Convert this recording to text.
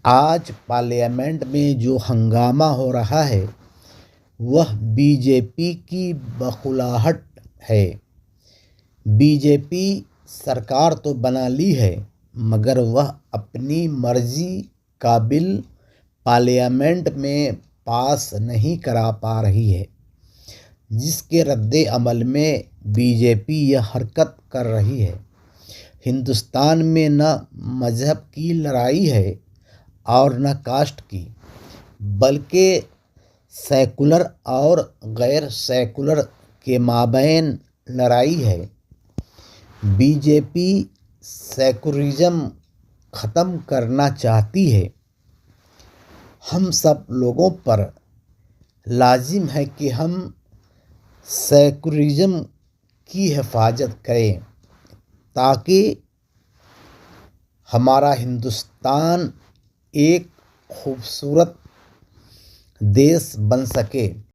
آج پارلیمنٹ میں جو ہنگامہ ہو رہا ہے وہ بی جے پی کی بخلاہٹ ہے۔ بی جے پی سرکار تو بنا لی ہے مگر وہ اپنی مرضی کا بل پارلیمنٹ میں پاس نہیں کرا پا رہی ہے، جس کے رد عمل میں بی جے پی یہ حرکت کر رہی ہے۔ ہندوستان میں نہ مذہب کی لڑائی ہے اور نہ کاسٹ کی، بلکہ سیکولر اور غیر سیکولر کے مابین لڑائی ہے۔ بی جے پی سیکولرزم ختم کرنا چاہتی ہے۔ ہم سب لوگوں پر لازم ہے کہ ہم سیکولرزم کی حفاظت کریں تاکہ ہمارا ہندوستان ایک خوبصورت دیش بن سکے۔